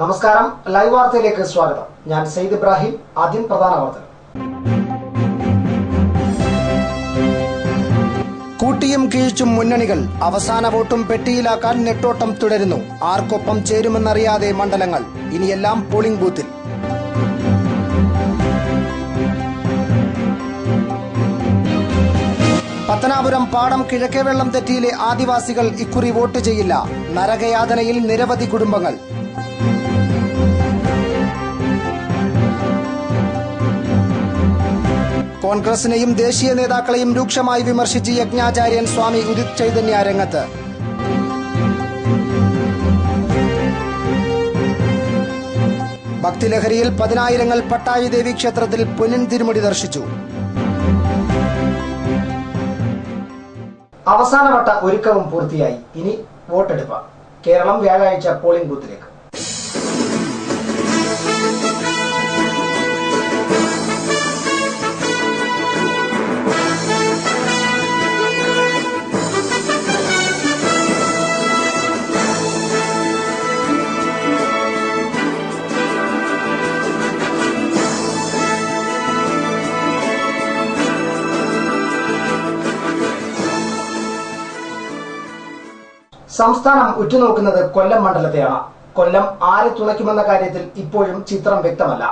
നമസ്കാരം, ലൈവ് വാർത്തയിലേക്ക് സ്വാഗതം. ഞാൻ സയ്യിദ് ഇബ്രാഹിം. ആദ്യം പ്രധാന വാർത്തകൾ. കൂട്ടിയും കീഴ്ച്ചും മുന്നണികൾ. അവസാന വോട്ടും പെട്ടിയിലാക്കാൻ നെട്ടോട്ടം തുടരുന്നു. ആർക്കൊപ്പം ചേരുമെന്നറിയാതെ മണ്ഡലങ്ങൾ. ഇനിയെല്ലാം പോളിംഗ് ബൂത്തിൽ. പത്തനാപുരം പാടം കിഴക്കേവെള്ളം തെറ്റിയിലെ ആദിവാസികൾ ഇക്കുറി വോട്ട് ചെയ്യില്ല. നരകയാതനയിൽ നിരവധി കുടുംബങ്ങൾ. കോൺഗ്രസിനെയും ദേശീയ നേതാക്കളെയും രൂക്ഷമായി വിമർശിച്ച് യജ്ഞാചാര്യൻ സ്വാമി ഉദിത് ചൈതന്യ രംഗത്ത്. ഭക്തിലഹരിയിൽ പതിനായിരങ്ങൾ പട്ടാഴി ദേവി ക്ഷേത്രത്തിൽ പൊന്നിൻ തിരുമുടി ദർശിച്ചു. അവസാനവട്ട ഒരുക്കവും പൂർത്തിയായി. ഇനി വോട്ടെടുപ്പ്. കേരളം വ്യാഴാഴ്ച പോളിംഗ് ബൂത്തിലേക്ക്. സംസ്ഥാനം ഉറ്റുനോക്കുന്നത് കൊല്ലം മണ്ഡലത്തെയാണ്. കൊല്ലം ആരെ തുണയ്ക്കുമെന്ന കാര്യത്തിൽ ഇപ്പോഴും ചിത്രം വ്യക്തമല്ല.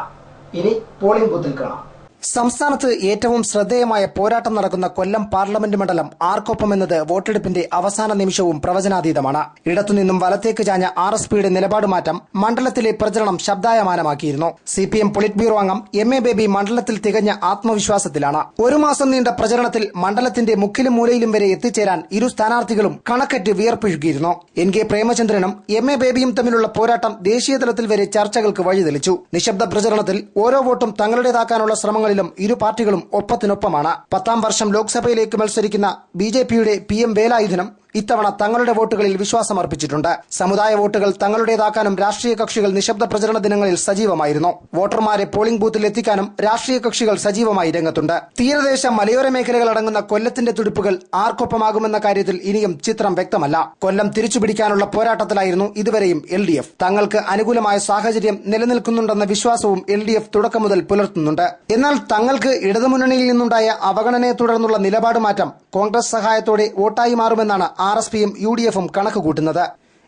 ഇനി പോളിംഗ് ബൂത്തിൽ കാണാം. സംസ്ഥാനത്ത് ഏറ്റവും ശ്രദ്ധേയമായ പോരാട്ടം നടക്കുന്ന കൊല്ലം പാർലമെന്റ് മണ്ഡലം ആർക്കൊപ്പം എന്നത് വോട്ടെടുപ്പിന്റെ അവസാന നിമിഷവും പ്രവചനാതീതമാണ്. ഇടത്തുനിന്നും വലത്തേക്ക് ചാഞ്ഞ RSPയുടെ നിലപാട് മാറ്റം മണ്ഡലത്തിലെ പ്രചരണം ശബ്ദായമാനമാക്കിയിരുന്നു. CPM പൊളിറ്റ് ബ്യൂറോ അംഗം MA ബേബി മണ്ഡലത്തിൽ തികഞ്ഞ ആത്മവിശ്വാസത്തിലാണ്. ഒരു മാസം നീണ്ട പ്രചരണത്തിൽ മണ്ഡലത്തിന്റെ മുക്കിലും മൂലയിലും വരെ എത്തിച്ചേരാൻ ഇരു സ്ഥാനാർത്ഥികളും കണക്കറ്റ് വിയർപ്പൊഴുകിയിരുന്നു. NK പ്രേമചന്ദ്രനും MA ബേബിയും തമ്മിലുള്ള പോരാട്ടം ദേശീയതലത്തിൽ വരെ ചർച്ചകൾക്ക് വഴിതെളിച്ചു. നിശബ്ദ പ്രചരണത്തിൽ ഓരോ വോട്ടും തങ്ങളുടേതാക്കാനുള്ള ശ്രമങ്ങൾ ഇരു പാർട്ടികളും ഒപ്പത്തിനൊപ്പമാണ്. 10ാം വർഷം ലോക്സഭയിലേക്ക് മത്സരിക്കുന്ന BJPയുടെ PM വേലായുധനും ഇത്തവണ തങ്ങളുടെ വോട്ടുകളിൽ വിശ്വാസമർപ്പിച്ചിട്ടുണ്ട്. സമുദായ വോട്ടുകൾ തങ്ങളുടേതാക്കാനും രാഷ്ട്രീയ കക്ഷികൾ നിശബ്ദ പ്രചരണ ദിനങ്ങളിൽ സജീവമായിരുന്നു. വോട്ടർമാരെ പോളിംഗ് ബൂത്തിൽ എത്തിക്കാനും രാഷ്ട്രീയ കക്ഷികൾ സജീവമായി രംഗത്തുണ്ട്. തീരദേശ മലയോര മേഖലകൾ അടങ്ങുന്ന കൊല്ലത്തിന്റെ തുടിപ്പുകൾ ആർക്കൊപ്പമാകുമെന്ന കാര്യത്തിൽ ഇനിയും ചിത്രം വ്യക്തമല്ല. കൊല്ലം തിരിച്ചുപിടിക്കാനുള്ള പോരാട്ടത്തിലായിരുന്നു ഇതുവരെയും LDF. തങ്ങൾക്ക് അനുകൂലമായ സാഹചര്യം നിലനിൽക്കുന്നുണ്ടെന്ന വിശ്വാസവും LDF തുടക്കം മുതൽ പുലർത്തുന്നുണ്ട്. എന്നാൽ തങ്ങൾക്ക് ഇടതുമുന്നണിയിൽ നിന്നുണ്ടായ അവഗണനയെ തുടർന്നുള്ള നിലപാട് മാറ്റം കോൺഗ്രസ് സഹായത്തോടെ വോട്ടായി മാറുമെന്നാണ് RSPയും UDFും കണക്ക് കൂട്ടുന്നത്.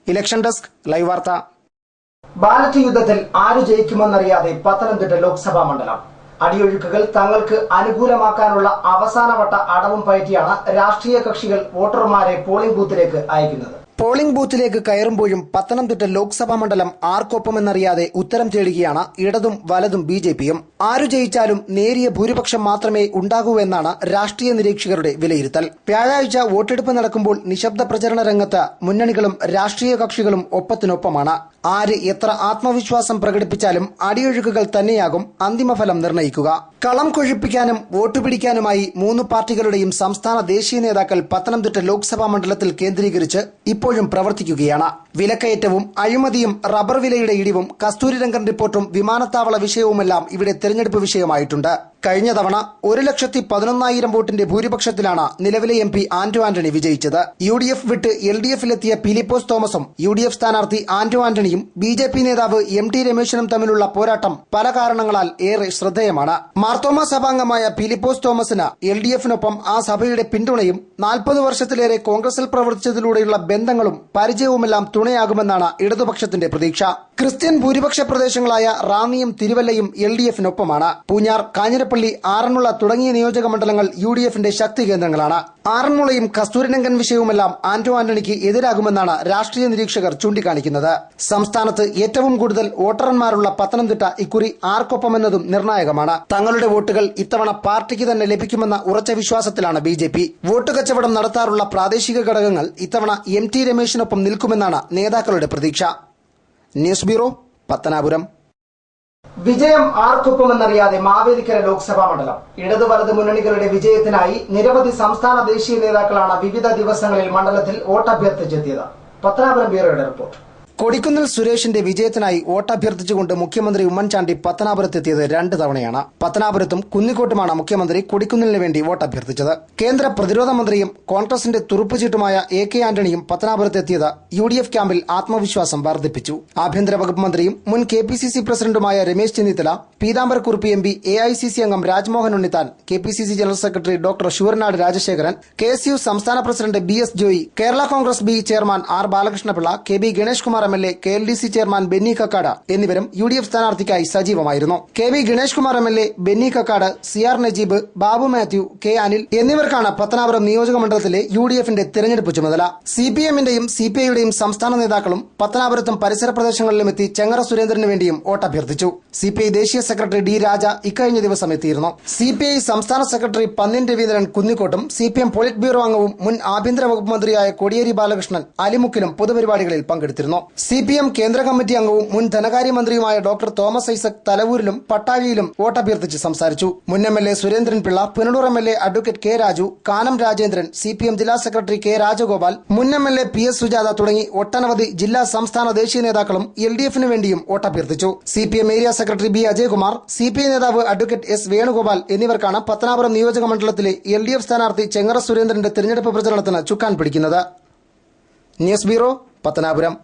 ഇലക്ഷൻ ഡെസ്ക്, ലൈവ് വാർത്ത. ബാലറ്റ് യുദ്ധത്തിൽ ആര് ജയിക്കുമെന്നറിയാതെ പത്തനംതിട്ട ലോക്സഭാ മണ്ഡലം. അടിയൊഴുക്കുകൾ തങ്ങൾക്ക് അനുകൂലമാക്കാനുള്ള അവസാനവട്ട അടവും പയറ്റിയാണ് രാഷ്ട്രീയ കക്ഷികൾ വോട്ടർമാരെ പോളിംഗ് ബൂത്തിലേക്ക് അയക്കുന്നത്. പോളിംഗ് ബൂത്തിലേക്ക് കയറുമ്പോഴും പത്തനംതിട്ട ലോക്സഭാ മണ്ഡലം ആർക്കൊപ്പമെന്നറിയാതെ ഉത്തരം തേടുകയാണ് ഇടതും വലതും BJPയും. ആരു ജയിച്ചാലും നേരിയ ഭൂരിപക്ഷം മാത്രമേ ഉണ്ടാകൂ എന്നാണ് രാഷ്ട്രീയ നിരീക്ഷകരുടെ വിലയിരുത്തൽ. വ്യാഴാഴ്ച വോട്ടെടുപ്പ് നടക്കുമ്പോൾ നിശബ്ദ പ്രചരണ രംഗത്ത് മുന്നണികളും രാഷ്ട്രീയ കക്ഷികളും ഒപ്പത്തിനൊപ്പമാണ്. ആര് എത്ര ആത്മവിശ്വാസം പ്രകടിപ്പിച്ചാലും അടിയൊഴുക്കുകൾ തന്നെയാകും അന്തിമഫലം നിർണ്ണയിക്കുക. കളം കൊഴിപ്പിക്കാനും വോട്ട് പിടിക്കാനുമായി മൂന്ന് പാർട്ടികളുടെയും സംസ്ഥാന ദേശീയ നേതാക്കൾ പത്തനംതിട്ട ലോക്സഭാ മണ്ഡലത്തിൽ കേന്ദ്രീകരിച്ച് ഇപ്പോഴും പ്രവർത്തിക്കുകയാണ്. വിലക്കയറ്റവും അഴിമതിയും റബ്ബർ വിലയുടെ ഇടിവും കസ്തൂരിരംഗൻ റിപ്പോർട്ടും വിമാനത്താവള വിഷയവുമെല്ലാം ഇവിടെ തെരഞ്ഞെടുപ്പ് വിഷയമായിട്ടുണ്ട്. കഴിഞ്ഞ തവണ 1,11,000 വോട്ടിന്റെ ഭൂരിപക്ഷത്തിലാണ് നിലവിലെ MP ആന്റോ ആന്റണി വിജയിച്ചത്. UDF വിട്ട് LDFിലെത്തിയ പീലിപ്പോസ് തോമസും UDF സ്ഥാനാർത്ഥി ആന്റോ ആന്റണിയും BJP നേതാവ് MT രമേശനും തമ്മിലുള്ള പോരാട്ടം പല കാരണങ്ങളാൽ ഏറെ ശ്രദ്ധേയമാണ്. മാർത്തോമ സഭാംഗമായ പീലിപ്പോസ് തോമസിന് LDFിനൊപ്പം ആ സഭയുടെ പിന്തുണയും 40 വർഷത്തിലേറെ കോൺഗ്രസിൽ പ്രവർത്തിച്ചതിലൂടെയുള്ള ബന്ധങ്ങളും പരിചയവുമെല്ലാം തുണയാകുമെന്നാണ് ഇടതുപക്ഷത്തിന്റെ പ്രതീക്ഷ. ക്രിസ്ത്യൻ ഭൂരിപക്ഷ പ്രദേശങ്ങളായ റാന്നിയും തിരുവല്ലയും LDFിനൊപ്പമാണ്. പൂഞ്ഞാർ, കാഞ്ഞിരപ്പള്ളി, ആറന്മുള തുടങ്ങിയ നിയോജക മണ്ഡലങ്ങൾ UDFിന്റെ ശക്തി കേന്ദ്രങ്ങളാണ്. ആറന്മുളയും കസ്തൂരിരംഗൻ വിഷയവുമെല്ലാം ആന്റോ ആന്റണിക്ക് എതിരാകുമെന്നാണ് രാഷ്ട്രീയ നിരീക്ഷകർ ചൂണ്ടിക്കാണിക്കുന്നത്. സംസ്ഥാനത്ത് ഏറ്റവും കൂടുതൽ വോട്ടർമാരുള്ള പത്തനംതിട്ട ഇക്കുറി ആർക്കൊപ്പമെന്നതും നിർണായകമാണ്. തങ്ങളുടെ വോട്ടുകൾ ഇത്തവണ പാർട്ടിക്ക് തന്നെ ലഭിക്കുമെന്ന ഉറച്ച വിശ്വാസത്തിലാണ് BJP. വോട്ട് കച്ചവടം നടത്താറുള്ള പ്രാദേശിക ഘടകങ്ങൾ ഇത്തവണ MT രമേശിനൊപ്പം നിൽക്കുമെന്നാണ് നേതാക്കളുടെ പ്രതീക്ഷ. News bureau, Pathanapuram. വിജയം ആർക്കൊപ്പമെന്നറിയാതെ മാവേലിക്കര ലോക്സഭാ മണ്ഡലം. ഇടതു വലത് മുന്നണികളുടെ വിജയത്തിനായി നിരവധി സംസ്ഥാന ദേശീയ നേതാക്കളാണ് വിവിധ ദിവസങ്ങളിൽ മണ്ഡലത്തിൽ വോട്ടഭ്യർത്ഥിച്ചെത്തിയത്. പത്തനാപുരം ബ്യൂറോയുടെ റിപ്പോർട്ട്. കൊടിക്കുന്നിൽ സുരേഷിന്റെ വിജയത്തിനായി വോട്ടഭ്യർത്ഥിച്ചുകൊണ്ട് മുഖ്യമന്ത്രി ഉമ്മൻചാണ്ടി പത്തനാപുരത്തെത്തിയത് 2 തവണയാണ്. പത്തനാപുരത്തും കുന്നിക്കോട്ടുമാണ് മുഖ്യമന്ത്രി കൊടിക്കുന്നിലിന് വേണ്ടി വോട്ടഭ്യർത്ഥിച്ചത്. കേന്ദ്ര പ്രതിരോധ മന്ത്രിയും കോൺഗ്രസിന്റെ തുറുപ്പുചീട്ടുമായ AK ആന്റണിയും പത്തനാപുരത്തെത്തിയത് UDF ക്യാമ്പിൽ ആത്മവിശ്വാസം വർദ്ധിപ്പിച്ചു. ആഭ്യന്തര വകുപ്പ് മന്ത്രിയും മുൻ KPCC പ്രസിഡന്റുമായ രമേശ് ചെന്നിത്തല, പീതാംബരക്കുറുപ്പ് MP, AICC അംഗം Rajmohan Unnithan, KPCC general secretary doctor Sooranad Rajasekharan, KSU സംസ്ഥാന president BS Joy, Kerala Congress B chairman R Balakrishna Pillai, KB Ganesh Kumar MLA, KLDC chairman Benny Kakkad എന്നിവരും UDF സ്ഥാനാർത്ഥിക്കായി സജീവമായിരുന്നു. KB Ganesh Kumar MLA, Benny Kakkad, CR Najeeb, Babu Mathew, K Anil എന്നിവർക്കാണ് പത്തനാപുരം നിയോജക മണ്ഡലത്തിലെ UDFന്റെ തെരഞ്ഞെടുപ്പ് ചുമതല. CPMന്റെയും CPIയുടെയും സംസ്ഥാന നേതാക്കളും പത്തനാപുരത്തും പരിസര പ്രദേശങ്ങളിലും എത്തി ചെങ്ങറ സുരേന്ദ്രന് വേണ്ടിയും വോട്ടഭ്യർത്ഥിച്ചു. CPI ദേശീയ സെക്രട്ടറി D രാജ ഇക്കഴിഞ്ഞ ദിവസം എത്തിയിരുന്നു. CPI സംസ്ഥാന സെക്രട്ടറി പന്ന്യൻ രവീന്ദ്രൻ കുന്നിക്കോട്ടും CPM പോളിറ്റ് ബ്യൂറോ അംഗവും മുൻ ആഭ്യന്തര വകുപ്പ് മന്ത്രിയായ കോടിയേരി ബാലകൃഷ്ണൻ അലിമുക്കിലും പൊതുപരിപാടികളിൽ പങ്കെടുത്തിരുന്നു. CPM കേന്ദ്ര കമ്മിറ്റി അംഗവും മുൻ ധനകാര്യമന്ത്രിയുമായ ഡോക്ടർ തോമസ് ഐസക് തലവൂരിലും പട്ടാഴിയിലും വോട്ടഭ്യർത്ഥിച്ച് സംസാരിച്ചു. മുൻ MLA Surendran Pillai, Punalur MLA advocate K Raju, Kanam Rajendran, CPM ജില്ലാ സെക്രട്ടറി K രാജഗോപാൽ, മുൻ MLA PS സുജാത തുടങ്ങി ഒട്ടനവധി ജില്ലാ, സംസ്ഥാന, ദേശീയ നേതാക്കളും LDFന് വേണ്ടിയും വോട്ടഭ്യർത്ഥിച്ചു. CPM area secretary B Ajayakumar, CPI നേതാവ് അഡ്വക്കേറ്റ് S വേണുഗോപാൽ എന്നിവർക്കാണ് പത്തനാപുരം നിയോജക മണ്ഡലത്തിലെ LDF സ്ഥാനാർത്ഥി ചെങ്ങറ സുരേന്ദ്രന്റെ തെരഞ്ഞെടുപ്പ് പ്രചരണത്തിന് ചുക്കാൻ പിടിക്കുന്നത്. News bureau, Pathanapuram.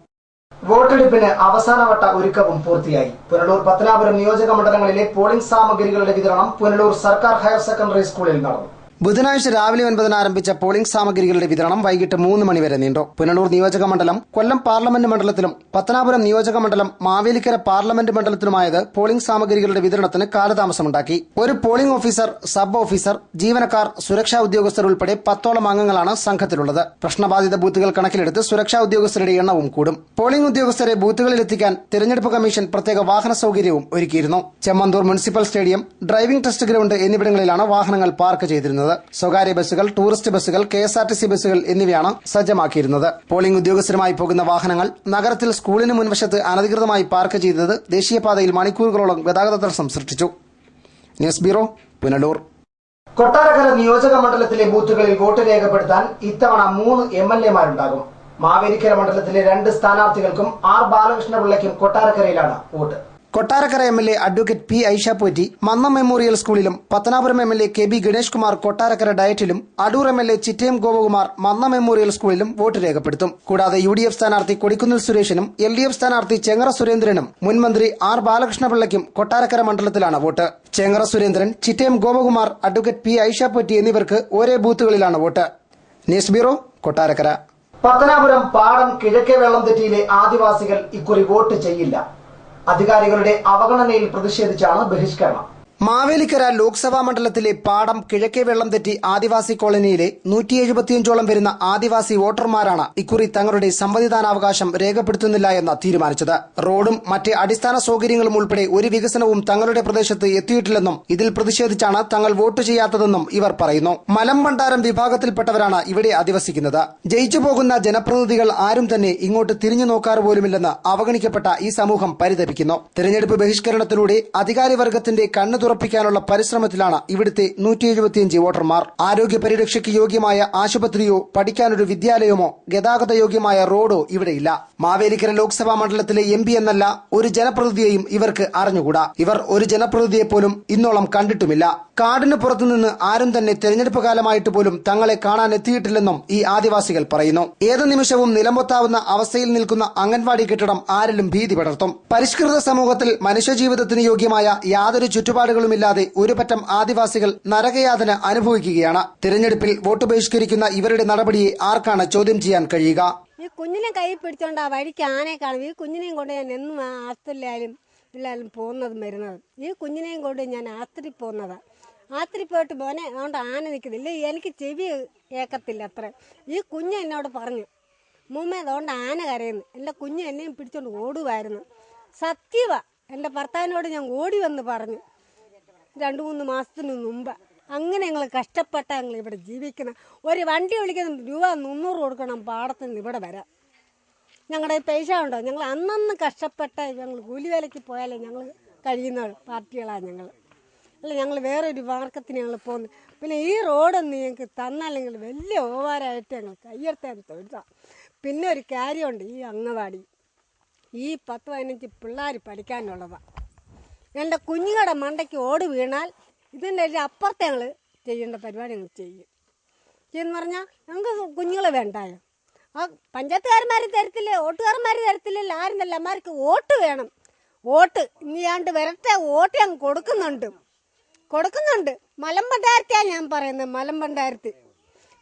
വോട്ടെടുപ്പിന് അവസാനവട്ട ഒരുക്കവും പൂർത്തിയായി. പുനലൂർ, പത്തനാപുരം നിയോജക മണ്ഡലങ്ങളിലെ പോളിംഗ് സാമഗ്രികളുടെ വിതരണം പുനലൂർ സർക്കാർ ഹയർ സെക്കൻഡറി സ്കൂളിൽ നടന്നു. ബുധനാഴ്ച രാവിലെ 9 ആരംഭിച്ച പോളിംഗ് സാമഗ്രികളുടെ വിതരണം വൈകിട്ട് 3 മണിവരെ നീണ്ടു. പുനലൂർ നിയോജക മണ്ഡലം കൊല്ലം പാർലമെന്റ് മണ്ഡലത്തിലും പത്തനാപുരം നിയോജക മണ്ഡലം മാവേലിക്കര പാർലമെന്റ് മണ്ഡലത്തിലുമായത് പോളിംഗ് സാമഗ്രികളുടെ വിതരണത്തിന് കാലതാമസമുണ്ടാക്കി. ഒരു പോളിംഗ് ഓഫീസർ, സബ് ഓഫീസർ, ജീവനക്കാർ, സുരക്ഷാ ഉദ്യോഗസ്ഥർ ഉൾപ്പെടെ 10ഓളം അംഗങ്ങളാണ് സംഘത്തിലുള്ളത്. പ്രശ്നബാധിത ബൂത്തുകൾ കണക്കിലെടുത്ത് സുരക്ഷാ ഉദ്യോഗസ്ഥരുടെ എണ്ണവും കൂടും. പോളിംഗ് ഉദ്യോഗസ്ഥരെ ബൂത്തുകളിലെത്തിക്കാൻ തിരഞ്ഞെടുപ്പ് കമ്മീഷൻ പ്രത്യേക വാഹന സൌകര്യവും ഒരുക്കിയിരുന്നു. Chemmanthur municipal stadium, driving test ground എന്നിവിടങ്ങളിലാണ് വാഹനങ്ങൾ പാർക്ക് ചെയ്തിരുന്നത്. സ്വകാര്യ ബസ്സുകൾ, ടൂറിസ്റ്റ് ബസ്സുകൾ, KSRTC ബസ്സുകൾ എന്നിവയാണ് സജ്ജമാക്കിയിരുന്നത്. പോളിംഗ് ഉദ്യോഗസ്ഥരുമായി പോകുന്ന വാഹനങ്ങൾ നഗരത്തിൽ സ്കൂളിന് മുൻവശത്ത് അനധികൃതമായി പാർക്ക് ചെയ്തത് ദേശീയപാതയിൽ മണിക്കൂറുകളോളം ഗതാഗത തടസ്സം സൃഷ്ടിച്ചു. News bureau, Punalur. കൊട്ടാരക്കര നിയോജക മണ്ഡലത്തിലെ ബൂത്തുകളിൽ വോട്ട് രേഖപ്പെടുത്താൻ ഇത്തവണ 3 MLAമാരുണ്ടാകും. മാവേലിക്കര മണ്ഡലത്തിലെ 2 സ്ഥാനാർത്ഥികൾക്കും R ബാലകൃഷ്ണപിള്ളയ്ക്കും കൊട്ടാരക്കരയിലാണ് vote. Kottarakkara MLA advocate P Aisha Potty Mannam memorial സ്കൂളിലും, പത്തനാപുരം MLA KB ഗണേഷ് കുമാർ കൊട്ടാരക്കര ഡയറ്റിലും, അടൂർ MLA ചിറ്റയം ഗോപകുമാർ മന്നം മെമ്മോറിയൽ സ്കൂളിലും വോട്ട് രേഖപ്പെടുത്തും. കൂടാതെ UDF സ്ഥാനാർത്ഥി കൊടിക്കുന്നിൽ സുരേഷിനും LDF സ്ഥാനാർത്ഥി ചെങ്ങറ സുരേന്ദ്രനും മുൻമന്ത്രി R ബാലകൃഷ്ണപിള്ളയ്ക്കും കൊട്ടാരക്കര മണ്ഡലത്തിലാണ് vote. Chengara Surendran, Chittayam Gopakumar, advocate P Aisha Potty എന്നിവർക്ക് ഒരേ ബൂത്തുകളിലാണ് vote. News bureau, Kottarakkara. Pathanapuram Padam കിഴക്കേ വെള്ളംതെറ്റിയിലെ ആദിവാസികൾ ഇക്കുറി വോട്ട് ചെയ്യില്ല. അധികാരികളുടെ അവഗണനയിൽ പ്രതിഷേധിച്ചാണ് ബഹിഷ്കരണം. മാവേലിക്കര ലോക്സഭാ മണ്ഡലത്തിലെ പാടം കിഴക്കേ വെള്ളംതെറ്റി ആദിവാസി കോളനിയിലെ 175ഓളം വരുന്ന ആദിവാസി വോട്ടർമാരാണ് ഇക്കുറി തങ്ങളുടെ സമ്മതിദാനാവകാശം രേഖപ്പെടുത്തുന്നില്ല എന്ന് തീരുമാനിച്ചത്. റോഡും മറ്റ് അടിസ്ഥാന സൌകര്യങ്ങളും ഉൾപ്പെടെ ഒരു വികസനവും തങ്ങളുടെ പ്രദേശത്ത് എത്തിയിട്ടില്ലെന്നും ഇതിൽ പ്രതിഷേധിച്ചാണ് തങ്ങൾ വോട്ട് ചെയ്യാത്തതെന്നും ഇവർ പറയുന്നു. മലമ്പണ്ടാരം വിഭാഗത്തിൽപ്പെട്ടവരാണ് ഇവിടെ അധിവസിക്കുന്നത്. ജയിച്ചു പോകുന്ന ജനപ്രതിനിധികൾ ആരും തന്നെ ഇങ്ങോട്ട് തിരിഞ്ഞു നോക്കാറ് പോലുമില്ലെന്ന് അവഗണിക്കപ്പെട്ട ഈ സമൂഹം പരിതപിക്കുന്നു. തെരഞ്ഞെടുപ്പ് ബഹിഷ്കരണത്തിലൂടെ അധികാരിവർഗത്തിന്റെ കണ്ണു ഉറപ്പിക്കാനുള്ള പരിശ്രമത്തിലാണ് ഇവിടുത്തെ 175 വോട്ടർമാർ. ആരോഗ്യ പരിരക്ഷയ്ക്ക് യോഗ്യമായ ആശുപത്രിയോ പഠിക്കാനൊരു വിദ്യാലയമോ ഗതാഗത യോഗ്യമായ റോഡോ ഇവിടെയില്ല. മാവേലിക്കര ലോക്സഭാ മണ്ഡലത്തിലെ MP എന്നല്ല ഒരു ജനപ്രതിനിധിയെയും ഇവർക്ക് അറിഞ്ഞുകൂടാ. ഇവർ ഒരു ജനപ്രതിനിധിയെ പോലും ഇന്നോളം കണ്ടിട്ടുമില്ല. കാടിന് പുറത്തുനിന്ന് ആരും തന്നെ തെരഞ്ഞെടുപ്പ് കാലമായിട്ട് പോലും തങ്ങളെ കാണാൻ എത്തിയിട്ടില്ലെന്നും ഈ ആദിവാസികൾ പറയുന്നു. ഏത് നിമിഷവും നിലംപൊത്താവുന്ന അവസ്ഥയിൽ നിൽക്കുന്ന അംഗൻവാടി കെട്ടിടം ആരിലും ഭീതി പടർത്തും. പരിഷ്കൃത സമൂഹത്തിൽ മനുഷ്യജീവിതത്തിന് യോഗ്യമായ യാതൊരു ചുറ്റുപാടുകളുമില്ലാതെ ഒരു പറ്റം ആദിവാസികൾ നരകയാതന അനുഭവിക്കുകയാണ്. തിരഞ്ഞെടുപ്പിൽ വോട്ട് ബഹിഷ്കരിക്കുന്ന ഇവരുടെ നടപടിയെ ആർക്കാണ് ചോദ്യം ചെയ്യാൻ കഴിയുക? ഈ കുഞ്ഞിനെ കൈ പിടിച്ചോണ്ട് ആ വഴിക്ക് ആനയെ കാണും. ഈ കുഞ്ഞിനെയും കൊണ്ട് ഞാൻ എന്നും ആസ്പത്രിയിലായാലും എല്ലാവരും പോകുന്നതും വരുന്നതും. ഈ കുഞ്ഞിനെയും കൊണ്ട് ഞാൻ ആസ്പത്രിയിൽ പോകുന്നതാണ്. ആസ്പത്രി പോയിട്ട് മോനെ അതുകൊണ്ട് ആന നിൽക്കുന്നില്ല, എനിക്ക് ചെവി കേൾക്കത്തില്ല അത്ര. ഈ കുഞ്ഞ് എന്നോട് പറഞ്ഞു, മുമ്മ അതുകൊണ്ട് ആന കരയുന്നു. എൻ്റെ കുഞ്ഞ് എന്നെയും പിടിച്ചോണ്ട് ഓടുമായിരുന്നു. സത്യവാ, എൻ്റെ ഭർത്താവിനോട് ഞാൻ ഓടി വന്ന് പറഞ്ഞു 2-3 മാസത്തിന് മുമ്പ്. അങ്ങനെ ഞങ്ങൾ കഷ്ടപ്പെട്ട ഞങ്ങൾ ഇവിടെ ജീവിക്കണം. ഒരു വണ്ടി വിളിക്കുന്ന രൂപ 300 കൊടുക്കണം പാടത്ത് നിന്ന് ഇവിടെ വരാം. ഞങ്ങളുടെ പൈസ ഉണ്ടോ? ഞങ്ങൾ അന്നന്ന് കഷ്ടപ്പെട്ട ഞങ്ങൾ കൂലിവേലയ്ക്ക് പോയാലേ ഞങ്ങൾ കഴിയുന്ന പാർട്ടികളാണ് ഞങ്ങൾ. അല്ല, ഞങ്ങൾ വേറൊരു മാർക്കത്തിന് ഞങ്ങൾ പോകുന്നത്. പിന്നെ ഈ റോഡൊന്ന് ഞങ്ങൾക്ക് തന്നല്ലെങ്കിൽ വലിയ ഓവാരായിട്ട് ഞങ്ങൾ കയ്യെടുത്താൻ തൊഴുതാം. പിന്നെ ഒരു കാര്യമുണ്ട്, ഈ അംഗൻവാടി ഈ 10-15 പിള്ളേർ പഠിക്കാനുള്ളതാണ്. എൻ്റെ കുഞ്ഞുങ്ങളുടെ മണ്ടയ്ക്ക് ഓട് വീണാൽ ഇതിൻ്റെ അപ്പുറത്തെ ഞങ്ങൾ ചെയ്യേണ്ട പരിപാടി ഞങ്ങൾ ചെയ്യും. എന്ന് പറഞ്ഞാൽ ഞങ്ങൾക്ക് കുഞ്ഞുങ്ങൾ വേണ്ടായോ? ആ പഞ്ചായത്തുകാരന്മാർ തരത്തില്ലേ, വോട്ടുകാരന്മാർ തരത്തില്ലല്ലോ, ആരും നല്ല അമ്മമാർക്ക് വോട്ട് വേണം. വോട്ട് ഇനിയാണ്ട് വരട്ടെ, വോട്ട് ഞങ്ങൾ കൊടുക്കുന്നുണ്ട്. മലമ്പണ്ടായിരത്തിയാണ് ഞാൻ പറയുന്നത്, മലമ്പണ്ടായിരത്തി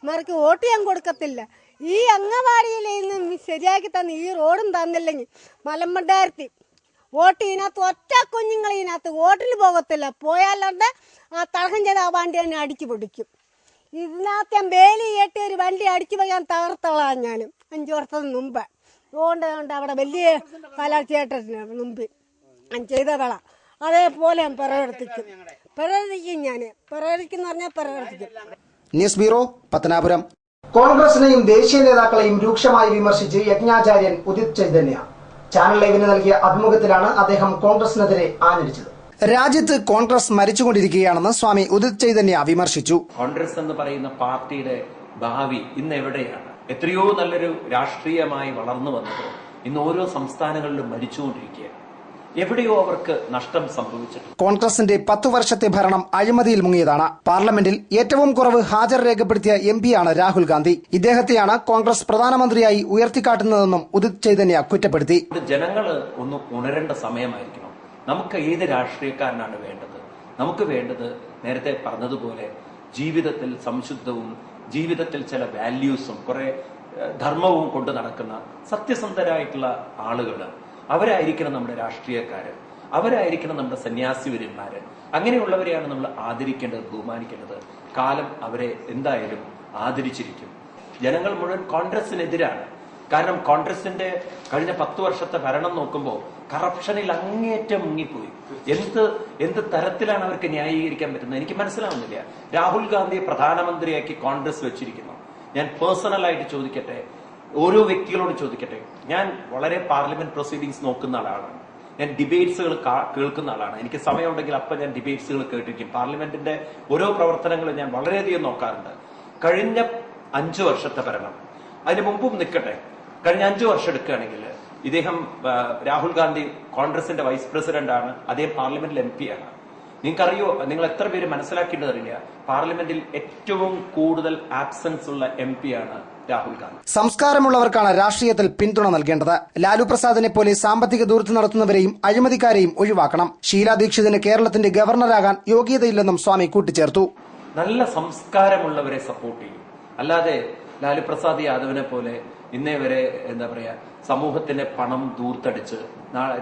മാർക്ക് വോട്ട് ഞാൻ കൊടുക്കത്തില്ല. ഈ അംഗൻവാടിയിൽ നിന്ന് ശരിയാക്കി തന്ന ഈ റോഡും തന്നില്ലെങ്കിൽ മലമ്പണ്ടായിരത്തി വോട്ട് ഇതിനകത്ത് ഒറ്റ കുഞ്ഞുങ്ങൾ ഇതിനകത്ത് വോട്ടിന് പോകത്തില്ല. പോയാലുണ്ട് ആ തടകം ചെയ്ത് ആ വണ്ടി തന്നെ അടിച്ചു പൊടിക്കും. ഇതിനകത്ത് ഞാൻ വേലി കെട്ടി ഒരു വണ്ടി അടിച്ചു പോയാൽ തകർത്തോളാം. ഞാനും 5 വർഷത്തിന് മുമ്പ് അതുകൊണ്ട് അവിടെ വലിയ കലാക്ഷേത്രത്തിന് മുമ്പിൽ ഞാൻ ചെയ്ത വേള അതേപോലെ ഞാൻ പ്രവർത്തിക്കും. ഞാൻ പ്രവർത്തിക്കുന്ന പറഞ്ഞാൽ പ്രവർത്തിക്കും. News bureau, Pathanapuram. കോൺഗ്രസിനെയും ദേശീയ നേതാക്കളെയും രൂക്ഷമായി വിമർശിച്ച് യജ്ഞാചാര്യൻ ഉദിത് ചൈതന്യ ചാനൽ ലൈവിന് നൽകിയ അഭിമുഖത്തിലാണ് അദ്ദേഹം കോൺഗ്രസിനെതിരെ ആഞ്ഞടിച്ചത്. രാജ്യത്ത് കോൺഗ്രസ് മരിച്ചുകൊണ്ടിരിക്കുകയാണെന്ന് സ്വാമി ഉദിത് ചൈതന്യ വിമർശിച്ചു. കോൺഗ്രസ് എന്ന് പറയുന്ന പാർട്ടിയുടെ ഭാവി ഇന്ന് എവിടെയാണ്? എത്രയോ നല്ലൊരു രാഷ്ട്രീയമായി വളർന്നു വന്നത് ഇന്ന് ഓരോ സംസ്ഥാനങ്ങളിലും മരിച്ചുകൊണ്ടിരിക്കുകയാണ്. എവിടെയോ അവർക്ക് നഷ്ടം സംഭവിച്ചിട്ടുണ്ട്. കോൺഗ്രസിന്റെ 10 വർഷത്തെ ഭരണം അഴിമതിയിൽ മുങ്ങിയതാണ്. പാർലമെന്റിൽ ഏറ്റവും കുറവ് ഹാജർ രേഖപ്പെടുത്തിയ എംപിയാണ് രാഹുൽ ഗാന്ധി. ഇദ്ദേഹത്തെയാണ് കോൺഗ്രസ് പ്രധാനമന്ത്രിയായി ഉയർത്തിക്കാട്ടുന്നതെന്നും ഉദിത് ചൈതന്യ കുറ്റപ്പെടുത്തി. ജനങ്ങൾ ഒന്ന് ഉണരേണ്ട സമയമായിരിക്കണം. നമുക്ക് ഏത് രാഷ്ട്രീയക്കാരനാണ് വേണ്ടത്? നമുക്ക് വേണ്ടത് നേരത്തെ പറഞ്ഞതുപോലെ ജീവിതത്തിൽ സംശുദ്ധവും ജീവിതത്തിൽ ചില വാല്യൂസും കുറെ ധർമ്മവും കൊണ്ട് നടക്കുന്ന സത്യസന്ധരായിട്ടുള്ള ആളുകൾ. അവരായിരിക്കണം നമ്മുടെ രാഷ്ട്രീയക്കാര്, അവരായിരിക്കണം നമ്മുടെ സന്യാസിവര്യന്മാര്. അങ്ങനെയുള്ളവരെയാണ് നമ്മൾ ആദരിക്കേണ്ടത്, ബഹുമാനിക്കേണ്ടത്. കാലം അവരെ എന്തായാലും ആദരിച്ചിരിക്കും. ജനങ്ങൾ മുഴുവൻ കോൺഗ്രസിനെതിരാണ്. കാരണം കോൺഗ്രസിന്റെ കഴിഞ്ഞ 10 വർഷത്തെ ഭരണം നോക്കുമ്പോൾ കറപ്ഷനിൽ അങ്ങേറ്റം മുങ്ങിപ്പോയി. എന്ത് തരത്തിലാണ് അവർക്ക് ന്യായീകരിക്കാൻ പറ്റുന്നത് എനിക്ക് മനസ്സിലാവുന്നില്ല. രാഹുൽ ഗാന്ധിയെ പ്രധാനമന്ത്രിയാക്കി കോൺഗ്രസ് വെച്ചിരിക്കുന്നു. ഞാൻ പേഴ്സണലായിട്ട് ചോദിക്കട്ടെ, ഓരോ വ്യക്തികളോട് ചോദിക്കട്ടെ. ഞാൻ വളരെ പാർലമെന്റ് പ്രൊസീഡിങ്സ് നോക്കുന്ന ആളാണ്. ഞാൻ ഡിബേറ്റ്സുകൾ കേൾക്കുന്ന ആളാണ്. എനിക്ക് സമയമുണ്ടെങ്കിൽ അപ്പം ഞാൻ ഡിബേറ്റ്സുകൾ കേട്ടിരിക്കും. പാർലമെന്റിന്റെ ഓരോ പ്രവർത്തനങ്ങളും ഞാൻ വളരെയധികം നോക്കാറുണ്ട്. കഴിഞ്ഞ 5 വർഷത്തെ ഭരണം, അതിന് മുമ്പും നിൽക്കട്ടെ, കഴിഞ്ഞ 5 വർഷം എടുക്കുകയാണെങ്കിൽ ഇദ്ദേഹം രാഹുൽ ഗാന്ധി കോൺഗ്രസിന്റെ വൈസ് പ്രസിഡന്റ് ആണ്. അദ്ദേഹം പാർലമെന്റിൽ MP ആണ്. നിങ്ങൾക്കറിയോ, നിങ്ങൾ എത്ര പേര് മനസ്സിലാക്കേണ്ടതറിയില്ല, പാർലമെന്റിൽ ഏറ്റവും കൂടുതൽ ആബ്സെൻസ് ഉള്ള MP ആണ് രാഹുൽ ഗാന്ധി. സംസ്കാരമുള്ളവർക്കാണ് രാഷ്ട്രീയത്തിൽ പിന്തുണ നൽകേണ്ടത്. ലാലു പ്രസാദിനെ പോലെ സാമ്പത്തിക ദൂർത്ത് നടത്തുന്നവരെയും അഴിമതിക്കാരെയും ഒഴിവാക്കണം. ഷീലാ ദീക്ഷിതിന് കേരളത്തിന്റെ ഗവർണറാകാൻ യോഗ്യതയില്ലെന്നും സ്വാമി കൂട്ടിച്ചേർത്തു. നല്ല സംസ്കാരമുള്ളവരെ സപ്പോർട്ട് ചെയ്യും. അല്ലാതെ ലാലു പ്രസാദ് യാദവിനെ പോലെ ഇന്നേ വരെ എന്താ പറയാ സമൂഹത്തിന്റെ പണം ദൂർത്തടിച്ച്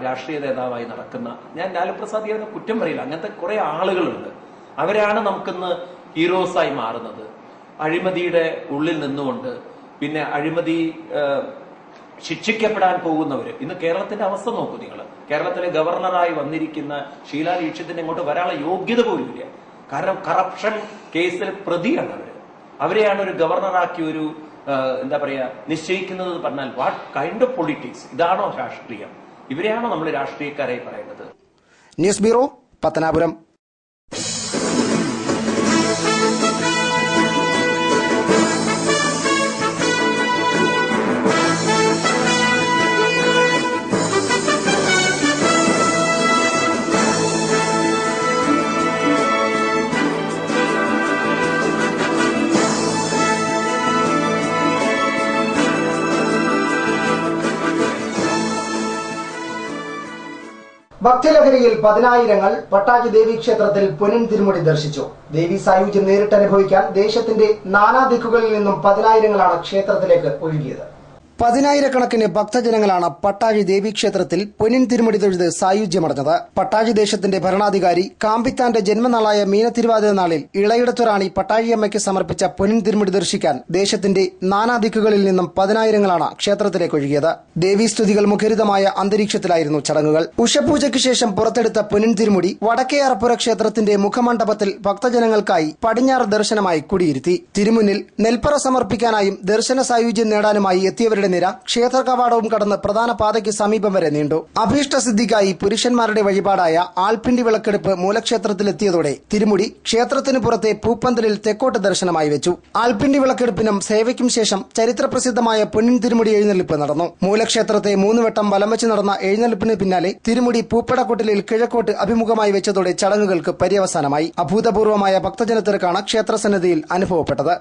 രാഷ്ട്രീയ നേതാവായി നടക്കുന്ന, ഞാൻ ലാലു പ്രസാദ് യാദവിനെ കുറ്റം പറയില്ല, അങ്ങനത്തെ കുറെ ആളുകളുണ്ട്. അവരാണ് നമുക്കിന്ന് ഹീറോസായി മാറുന്നത്. അഴിമതിയുടെ ഉള്ളിൽ നിന്നുകൊണ്ട് പിന്നെ അഴിമതി ശിക്ഷിക്കപ്പെടാൻ പോകുന്നവര്. ഇന്ന് കേരളത്തിന്റെ അവസ്ഥ നോക്കൂ നിങ്ങൾ. കേരളത്തിലെ ഗവർണറായി വന്നിരിക്കുന്ന ഷീലാ ദീക്ഷിതിന് ഇങ്ങോട്ട് വരാനുള്ള യോഗ്യത പോലും ഇല്ല. കാരണം കറപ്ഷൻ കേസിൽ പ്രതിയാണ് അവര്. അവരെയാണ് ഒരു ഗവർണറാക്കി ഒരു എന്താ പറയാ നിശ്ചയിക്കുന്നത് പറഞ്ഞാൽ വാട്ട് കൈൻഡ് ഓഫ് പൊളിറ്റിക്സ്? ഇതാണോ രാഷ്ട്രീയം? ഇവരെയാണോ നമ്മൾ രാഷ്ട്രീയക്കാരായി പറയേണ്ടത്? News bureau, Pathanapuram. ഭക്തിലഹരിയിൽ 10,000 പട്ടാജി ദേവി ക്ഷേത്രത്തിൽ പൊന്നിൻ തിരുമുടി ദർശിച്ചു. ദേവി സായുജ്യം നേരിട്ടനുഭവിക്കാൻ ദേശത്തിന്റെ നാനാദിക്കുകളിൽ നിന്നും 10,000 ക്ഷേത്രത്തിലേക്ക് ഒഴുകിയത്. 10,000 ഭക്തജനങ്ങളാണ് പട്ടാഴി ദേവീക്ഷേത്രത്തിൽ പൊന്നിൻ തിരുമുടി തൊഴുത് സായുജ്യമടഞ്ഞത്. പട്ടാഴി ദേശത്തിന്റെ ഭരണാധികാരി കാമ്പിത്താന്റെ ജന്മനാളായ മീനത്തിരുവാതിര നാളിൽ ഇളയിടത്തുറാണി പട്ടാഴിയമ്മയ്ക്ക് സമർപ്പിച്ച പൊന്നിൻ തിരുമുടി ദർശിക്കാൻ ദേശത്തിന്റെ നാനാദിക്കുകളിൽ നിന്നും 10,000 ക്ഷേത്രത്തിലേക്ക് ഒഴുകിയത്. ദേവീസ്തുതികൾ മുഖരിതമായ അന്തരീക്ഷത്തിലായിരുന്നു ചടങ്ങുകൾ. ഉഷപൂജയ്ക്ക് ശേഷം പുറത്തെടുത്ത പൊന്നിൻ തിരുമുടി വടക്കേയറപ്പുര ക്ഷേത്രത്തിന്റെ മുഖമണ്ഡപത്തിൽ ഭക്തജനങ്ങൾക്കായി പടിഞ്ഞാറ് ദർശനമായി കുടിയിരുത്തി. തിരുമുന്നിൽ നെൽപ്പറ സമർപ്പിക്കാനായും ദർശന സായുജ്യം നേടാനുമായി എത്തിയവരുടെ പടികളുടെ നിര ക്ഷേത്ര കവാടവും കടന്ന് പ്രധാന പാതയ്ക്ക് സമീപം വരെ നീണ്ടു. അഭീഷ്ടസിദ്ധിക്കായി പുരുഷന്മാരുടെ വഴിപാടായ ആൾപ്പിണ്ടി വിളക്കെടുപ്പ് മൂലക്ഷേത്രത്തിലെത്തിയതോടെ തിരുമുടി ക്ഷേത്രത്തിനു പുറത്തെ പൂപ്പന്തലിൽ തെക്കോട്ട് ദർശനമായി വെച്ചു. ആൾപ്പിണ്ടി വിളക്കെടുപ്പിനും സേവയ്ക്കും ശേഷം ചരിത്രപ്രസിദ്ധമായ പൊന്നിൻ തിരുമുടി എഴുന്നള്ളിപ്പ് നടന്നു. മൂലക്ഷേത്രത്തെ 3 വട്ടം വലം വെച്ച് നടന്ന എഴുന്നള്ളിപ്പിന് പിന്നാലെ തിരുമുടി പൂപ്പടക്കൊട്ടിലിൽ കിഴക്കോട്ട് അഭിമുഖമായി വെച്ചതോടെ ചടങ്ങുകൾക്ക് പര്യവസാനമായി. അഭൂതപൂർവമായ ഭക്തജനത്തിരക്കാണ് ക്ഷേത്രസന്നിധിയിൽ അനുഭവപ്പെട്ടത്.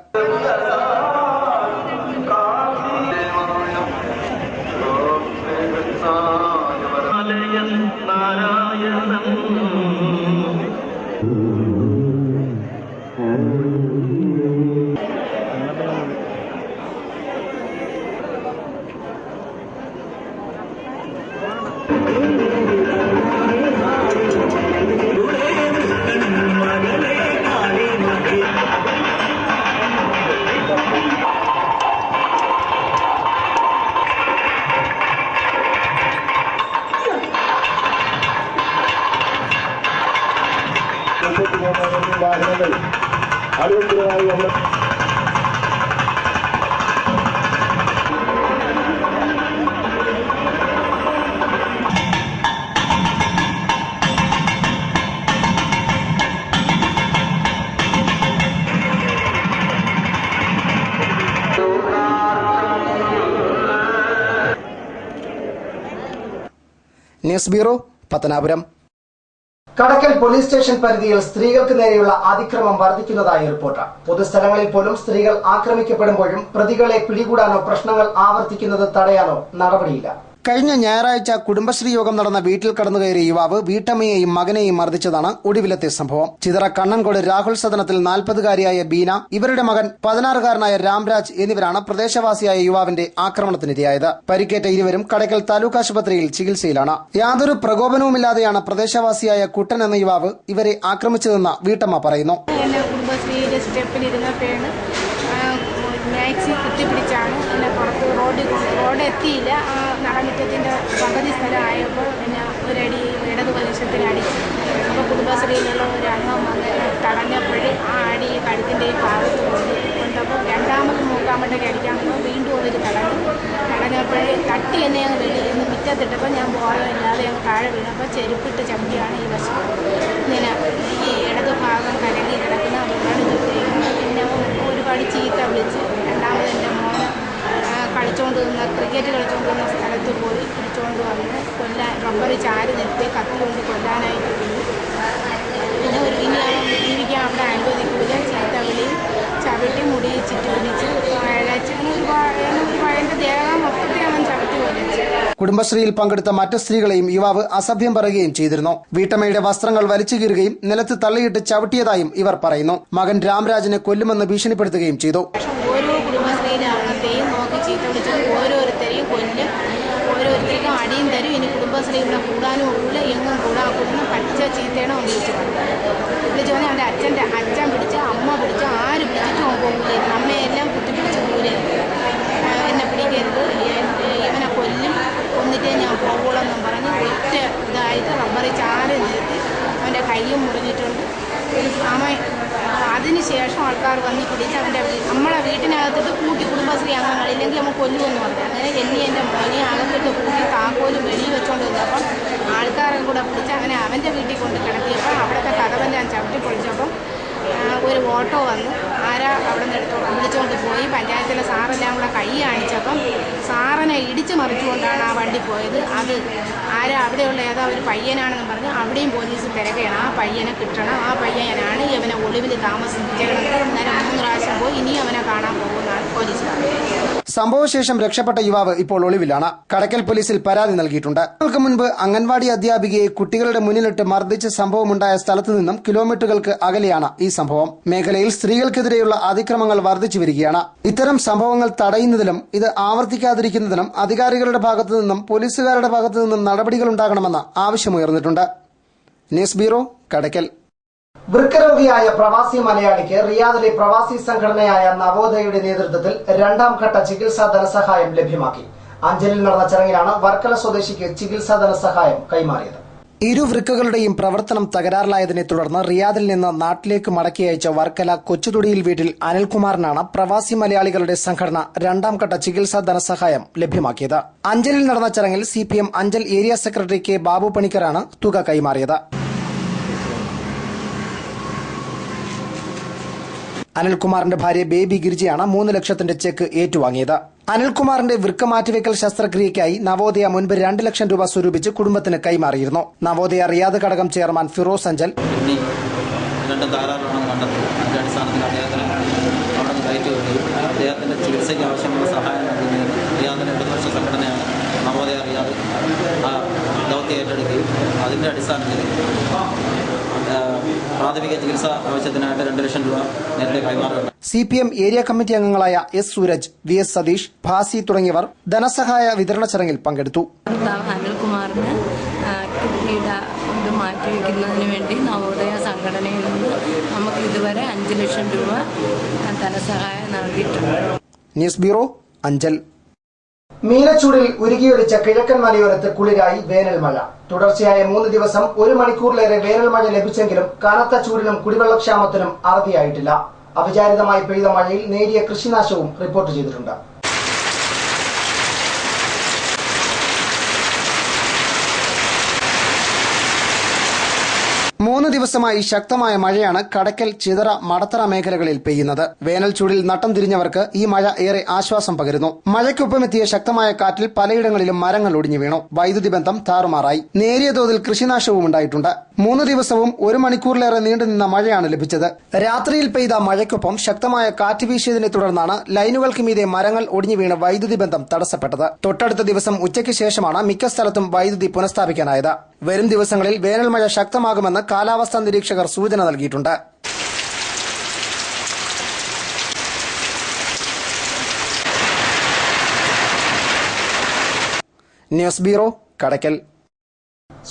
News bureau, Pathanapuram. Kadakkal police station പരിധിയിൽ സ്ത്രീകൾക്ക് നേരെയുള്ള അതിക്രമം വർദ്ധിക്കുന്നതായി റിപ്പോർട്ട്. പൊതുസ്ഥലങ്ങളിൽ പോലും സ്ത്രീകൾ ആക്രമിക്കപ്പെടുമ്പോഴും പ്രതികളെ പിടികൂടാനോ പ്രശ്നങ്ങൾ ആവർത്തിക്കുന്നത് തടയാനോ നടപടിയില്ല. കഴിഞ്ഞ ഞായറാഴ്ച കുടുംബശ്രീ യോഗം നടന്ന വീട്ടിൽ കടന്നുകയറിയ യുവാവ് വീട്ടമ്മയെയും മകനെയും മർദ്ദിച്ചതാണ് ഒടുവിലത്തെ സംഭവം. ചിതറ കണ്ണൻകോട് രാഹുൽ സദനത്തിൽ 40-കാരിയായ ബീന, ഇവരുടെ മകൻ 16-കാരനായ രാംരാജ് എന്നിവരാണ് പ്രദേശവാസിയായ യുവാവിന്റെ ആക്രമണത്തിനിരയായത്. പരിക്കേറ്റ ഇരുവരും കടയ്ക്കൽ താലൂക്ക് ആശുപത്രിയിൽ ചികിത്സയിലാണ്. യാതൊരു പ്രകോപനവുമില്ലാതെയാണ് പ്രദേശവാസിയായ കുട്ടൻ എന്ന യുവാവ് ഇവരെ ആക്രമിച്ചതെന്ന് വീട്ടമ്മ പറയുന്നു. മാക്സി കുത്തിപ്പിടിച്ചാണ് പിന്നെ പുറത്ത് റോഡ് എത്തിയില്ല. നടമുറ്റത്തിൻ്റെ പകുതി സ്ഥലമായപ്പോൾ പിന്നെ ഒരടി ഇടതുവശത്തിന് അടിച്ചു. അപ്പോൾ കുടുംബശ്രീയിലുള്ള ഒരു അംഗം വന്ന് തടഞ്ഞപ്പോൾ ആ അടി കഴുത്തിൻ്റെ ഭാഗത്ത് കൊണ്ടപ്പോൾ രണ്ടാമത് മൂക്കാമ്പട്ടേക്ക് അടിക്കാമെന്ന് വീണ്ടും ഒരു തടഞ്ഞപ്പോൾ തട്ടി എന്നെ അങ്ങ് വെളിയിൽ നിന്ന് മുറ്റത്തിട്ടപ്പോൾ ഞാൻ ബോധമില്ലാതെ ഞങ്ങൾ താഴെ വീണപ്പോൾ ചെരുപ്പിട്ട് ചവിട്ടിയാണ് ഈ വശം ഇങ്ങനെ ഈ ഇടതു ഭാഗം കലങ്ങി കിടക്കുന്ന ഒരുപാട് പിന്നെ ഒരുപാട് ചീത്ത വിളിച്ച് രണ്ടാമത് എൻ്റെ മോന് കളിച്ചുകൊണ്ട് നിന്ന ക്രിക്കറ്റ് കളിച്ചുകൊണ്ട് നിന്ന സ്ഥലത്ത് പോയി പിടിച്ചുകൊണ്ട് വന്ന് കൊല്ലാൻ റബ്ബറിൽ ചാരി നിർത്തി കത്തി കൊണ്ട് കൊല്ലാനായിട്ട് പിന്നെ ഒരു ഇനി ജീവിക്കാൻ അവിടെ അനുവദിക്കില്ല. ചീത്ത വിളിയും ചവിട്ടി മുടി ചുറ്റി പിടിച്ച് അയച്ച് എൻ്റെ ദേഹം മൊത്തത്തിൽ അവൻ ചവിട്ടി കൊല്ലിച്ചു. കുടുംബശ്രീയിൽ പങ്കെടുത്ത മറ്റു സ്ത്രീകളെയും യുവാവ് അസഭ്യം പറയുകയും ചെയ്തിരുന്നു. വീട്ടമ്മയുടെ വസ്ത്രങ്ങൾ വലിച്ചു കീറുകയും നിലത്ത് തള്ളിയിട്ട് ചവിട്ടിയതായും ഇവർ പറയുന്നു. മകൻ രാംരാജിനെ കൊല്ലുമെന്ന് ഭീഷണിപ്പെടുത്തുകയും ചെയ്തു. ഓരോ കുടുംബശ്രീയിലെ അംഗത്തെയും നോക്കി ചീത്ത വിളിച്ചത് ഓരോരുത്തരെയും കൊല്ലും, ഓരോരുത്തർക്കും അടിയും തരും. ഇനി കുടുംബശ്രീ ഇവിടെ കൂടാനും ഒക്കില്ല, എങ്ങും കൂടാൻ കൂടുന്ന പച്ച ചീത്തയാണ് വിളിച്ചു പറഞ്ഞാൽ അവൻ്റെ അച്ഛൻ പിടിച്ച് അമ്മ പിടിച്ച് ആര് പിടിച്ചിട്ടും പോകില്ലായിരുന്നു. അമ്മയെല്ലാം കുത്തിപ്പിടിച്ച് ദൂരെയായിരുന്നു. എന്നെ പിടിക്കരുത്, ഇവനെ കൊല്ലും, കൊന്നിട്ടേ ഞാൻ പോകുള്ളെന്നും പറഞ്ഞ് ഒറ്റ ഇതായിട്ട് റബ്ബറിൽ ചാരി നിർത്തി അവൻ്റെ കയ്യും മുറിഞ്ഞിട്ടുണ്ട്. അതിനുശേഷം ആൾക്കാർ വന്ന് പിടിച്ച് അവൻ്റെ നമ്മളെ വീട്ടിനകത്തിട്ട് കൂട്ടി കുടുംബശ്രീ അംഗങ്ങളില്ലെങ്കിൽ നമ്മൾ കൊല്ലുമെന്ന് പറഞ്ഞു. അങ്ങനെ എൻ്റെ മോനെ അകത്തിട്ട് കൂട്ടി താക്കോലും വെളിയിൽ വെച്ചുകൊണ്ട് വന്നപ്പം ആൾക്കാരെ കൂടെ പിടിച്ച് അങ്ങനെ അവൻ്റെ വീട്ടിൽ കൊണ്ട് കിടത്തിയപ്പോൾ അവിടുത്തെ കഥവെല്ലാം ചവിട്ടി പൊളിച്ചപ്പം ഒരു ഓട്ടോ വന്നു. ആരാ അവിടെ നിന്ന് എടുത്തോളം വിളിച്ചുകൊണ്ട് പോയി. പഞ്ചായത്തിലെ സാറെല്ലാം കൂടെ കൈ കാണിച്ചപ്പം സാറിനെ ഇടിച്ചു മറിച്ചുകൊണ്ടാണ് ആ വണ്ടി പോയത്. അത് ആരാ അവിടെയുള്ള ഏതാ ഒരു പയ്യനാണെന്ന് പറഞ്ഞ് അവിടെയും പോലീസ് തിരക്കുകയാണ്. ആ പയ്യനെ കിട്ടണം, ആ പയ്യനാണ് ഇവനെ ഒളിവിൽ താമസിച്ചത്. നേരെ 3 പ്രാവശ്യം പോയി, ഇനി അവനെ കാണാൻ പോകുന്നതാണ് പോലീസ് പറഞ്ഞത്. സംഭവശേഷം രക്ഷപ്പെട്ട യുവാവ് ഇപ്പോൾ ഒളിവിലാണ്. കടക്കൽ പോലീസിൽ പരാതി നൽകിയിട്ടുണ്ട്. ഇതിനു മുൻപ് അംഗൻവാടി അധ്യാപികയെ കുട്ടികളുടെ മുന്നിലിട്ട് മർദ്ദിച്ച സംഭവമുണ്ടായ സ്ഥലത്തു നിന്നും കിലോമീറ്ററുകൾക്ക് അകലെയാണ് ഈ സംഭവം. മേഖലയിൽ സ്ത്രീകൾക്കെതിരെയുള്ള അതിക്രമങ്ങൾ വർദ്ധിച്ചു വരികയാണ്. ഇത്തരം സംഭവങ്ങൾ തടയുന്നതിലും ഇത് ആവർത്തിക്കാതിരിക്കുന്നതിനും അധികാരികളുടെ ഭാഗത്തു നിന്നും പോലീസുകാരുടെ ഭാഗത്തു നിന്നും നടപടികൾ ഉണ്ടാകണമെന്ന ആവശ്യമുയർന്നിട്ടുണ്ട്. ന്യൂസ് ബ്യൂറോ, കടക്കൽ. വൃക്കരോഗിയായ പ്രവാസി മലയാളിക്ക് റിയാദിലെ പ്രവാസി സംഘടനയായ നവോദയയുടെ നേതൃത്വത്തിൽ 2ാം ഘട്ട ചികിത്സാ ധനസഹായം ലഭ്യമാക്കി. അഞ്ചലിൽ നടന്ന ചടങ്ങിലാണ് വർക്കല സ്വദേശിക്ക് ചികിത്സാ ധനസഹായം കൈമാറിയത്. ഇരു വൃക്കകളുടെയും പ്രവർത്തനം തകരാറിലായതിനെ തുടർന്ന് റിയാദിൽ നിന്ന് നാട്ടിലേക്ക് മടക്കി അയച്ച വർക്കല കൊച്ചുതുടിയിൽ വീട്ടിൽ അനിൽകുമാറിനാണ് പ്രവാസി മലയാളികളുടെ സംഘടന രണ്ടാം ഘട്ട ചികിത്സാ ധനസഹായം ലഭ്യമാക്കിയത്. അഞ്ചലിൽ നടന്ന ചടങ്ങിൽ CPM Anchal area secretary K Babu പണിക്കരാണ് തുക കൈമാറിയത്. അനിൽകുമാറിന്റെ ഭാര്യ ബേബി ഗിരിജയാണ് 3 ലക്ഷത്തിന്റെ ചെക്ക് ഏറ്റുവാങ്ങിയത്. അനിൽകുമാറിന്റെ വൃക്ക മാറ്റിവെക്കൽ ശസ്ത്രക്രിയയ്ക്കായി നവോദയ മുൻപ് 2 ലക്ഷം രൂപ സ്വരൂപിച്ച് കുടുംബത്തിന് കൈമാറിയിരുന്നു. നവോദയ റിയാദ് ഘടകം ചെയർമാൻ ഫിറോസ് അഞ്ചൽ അദ്ദേഹത്തിന്റെ ചികിത്സയ്ക്ക് ആവശ്യമുള്ള സഹായം നൽകുന്നതിന് റിയാദിന്റെ ഇടതുപക്ഷ സംഘടനയാണ് നവോദയ റിയാദ് ദൗത്യം ഏറ്റെടുക്കുകയും അതിന്റെ അടിസ്ഥാനത്തിൽ പ്രാഥമിക ചികിത്സാ ആവശ്യത്തിനായിട്ട് 2 ലക്ഷം രൂപ നേരത്തെ കൈമാറുകയുണ്ട്. CPM ഏരിയ കമ്മിറ്റി അംഗങ്ങളായ S. സൂരജ്, VS. സതീഷ്, ഭാസി തുടങ്ങിയവർ ധനസഹായ വിതരണ ചടങ്ങിൽ പങ്കെടുത്തു. അനിൽകുമാറിന് കിഡ്നിയുടെ ഇത് മാറ്റിവെക്കുന്നതിന് വേണ്ടി നവോദയ സംഘടനയിൽ നിന്ന് നമുക്ക് ഇതുവരെ 5 ലക്ഷം രൂപ ധനസഹായം നൽകിയിട്ടുണ്ട്. News bureau, Anchal. മീനച്ചൂടിൽ ഉരുകിയൊലിച്ച കിഴക്കൻ മലയോരത്ത് കുളിരായി വേനൽ മഴ. തുടർച്ചയായ 3 ദിവസം 1 മണിക്കൂറിലേറെ വേനൽ മഴ ലഭിച്ചെങ്കിലും കനത്ത ചൂടിനും കുടിവെള്ളക്ഷാമത്തിനും അറുതിയായിട്ടില്ല. അവിചാരിതമായി പെയ്ത മഴയിൽ നേരിയ കൃഷിനാശവും റിപ്പോർട്ട് ചെയ്തിട്ടുണ്ട്. 3 ദിവസമായി ശക്തമായ മഴയാണ് കടക്കൽ, ചിതറ, മടത്തറ മേഖലകളിൽ പെയ്യുന്നത്. വേനൽ ചൂടിൽ നട്ടം തിരിഞ്ഞവർക്ക് ഈ മഴ ഏറെ ആശ്വാസം പകരുന്നു. മഴയ്ക്കൊപ്പമെത്തിയ ശക്തമായ കാറ്റിൽ പലയിടങ്ങളിലും മരങ്ങൾ ഒടിഞ്ഞു വീണു. വൈദ്യുതി ബന്ധം താറുമാറായി. നേരിയ തോതിൽ കൃഷിനാശവും ഉണ്ടായിട്ടുണ്ട്. 3 ദിവസവും 1 മണിക്കൂറിലേറെ നീണ്ടുനിന്ന മഴയാണ് ലഭിച്ചത്. രാത്രിയിൽ പെയ്ത മഴയ്ക്കൊപ്പം ശക്തമായ കാറ്റ് വീശിയതിനെ തുടർന്നാണ് ലൈനുകൾക്ക് മീതെ മരങ്ങൾ ഒടിഞ്ഞു വീണ് വൈദ്യുതി ബന്ധം തടസ്സപ്പെട്ടത്. തൊട്ടടുത്ത ദിവസം ഉച്ചയ്ക്ക് ശേഷമാണ് മിക്ക സ്ഥലത്തും വൈദ്യുതി പുനഃസ്ഥാപിക്കാനായത്. വരും ദിവസങ്ങളിൽ വേനൽ മഴ ശക്തമാകുമെന്ന് കാലാവസ്ഥാ നിരീക്ഷകർ സൂചന നൽകിയിട്ടുണ്ട്. ന്യൂസ് ബ്യൂറോ, കടക്കൽ.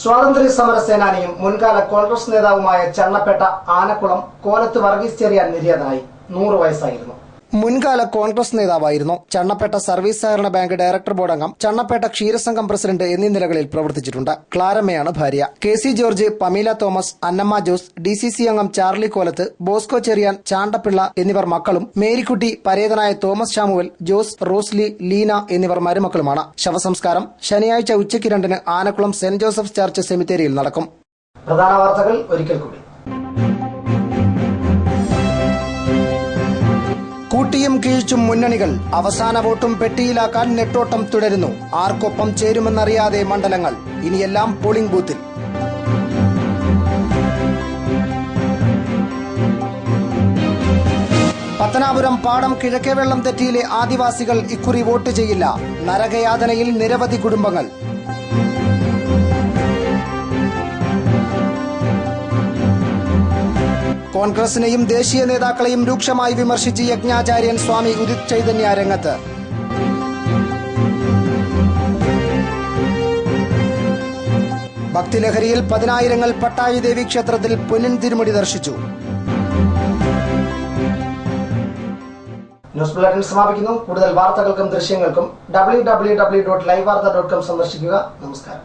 സ്വാതന്ത്ര്യ സമര സേനാനിയും മുൻകാല കോൺഗ്രസ് നേതാവുമായ ചണ്ണപ്പേട്ട ആനക്കുളം കോലത്ത് വർഗീസ് ചെറിയാൻ നിര്യാതനായി. 100 വയസ്സായിരുന്നു. മുൻകാല കോൺഗ്രസ് നേതാവായിരുന്നു. ചണ്ണപ്പേട്ട സർവീസ് സഹകരണ ബാങ്ക് ഡയറക്ടർ ബോർഡ് അംഗം, ചണ്ണപ്പേട്ട ക്ഷീരസംഘം പ്രസിഡന്റ് എന്നീ നിലകളിൽ പ്രവർത്തിച്ചിട്ടുണ്ട്. ക്ലാരമ്മയാണ് ഭാര്യ. KC George, Pamela Thomas, Annamma Jose, DCC അംഗം ചാർലി കോലത്ത്, ബോസ്കോ ചെറിയാൻ, ചാണ്ടപ്പിള്ള എന്നിവർ മക്കളും, മേരിക്കുട്ടി, പരേതനായ Thomas Samuel, Jose, Rosily, Leena എന്നിവർ മരുമക്കളുമാണ്. ശവസംസ്കാരം ശനിയാഴ്ച ഉച്ചയ്ക്ക് 2-ന് ആനക്കുളം സെന്റ് ജോസഫ്സ് ചർച്ച് സെമിത്തേരിയിൽ നടക്കും. പ്രധാന വാർത്തകൾ ഒരിക്കൽ കൂടി. കൂട്ടിയും കീഴ്ച്ചും മുന്നണികൾ. അവസാന വോട്ടും പെട്ടിയിലാക്കാൻ നെട്ടോട്ടം തുടരുന്നു. ആർക്കൊപ്പം ചേരുമെന്നറിയാതെ മണ്ഡലങ്ങൾ. ഇനിയെല്ലാം പോളിംഗ് ബൂത്തിൽ. പത്തനാപുരം പാടം കിഴക്കേവെള്ളം തെറ്റിയിലെ ആദിവാസികൾ ഇക്കുറി വോട്ട് ചെയ്യില്ല. നരകയാതനയിൽ നിരവധി കുടുംബങ്ങൾ. കോൺഗ്രസിനെയും ദേശീയ നേതാക്കളെയും രൂക്ഷമായി വിമർശിച്ച് യജ്ഞാചാര്യൻ സ്വാമി ഉദിത് ചൈതന്യ രംഗത്ത്. ഭക്തിലഹരിയിൽ 10,000 പട്ടാഴി ദേവി ക്ഷേത്രത്തിൽ പൊന്നിൻ തിരുമുടി ദർശിച്ചു. ന്യൂസ് ബുള്ളറ്റിൻ സമാപിക്കുന്നു. കൂടുതൽ വാർത്തകൾക്കും ദൃശ്യങ്ങൾക്കും www.livevarta.com സന്ദർശിക്കുക. നമസ്കാരം.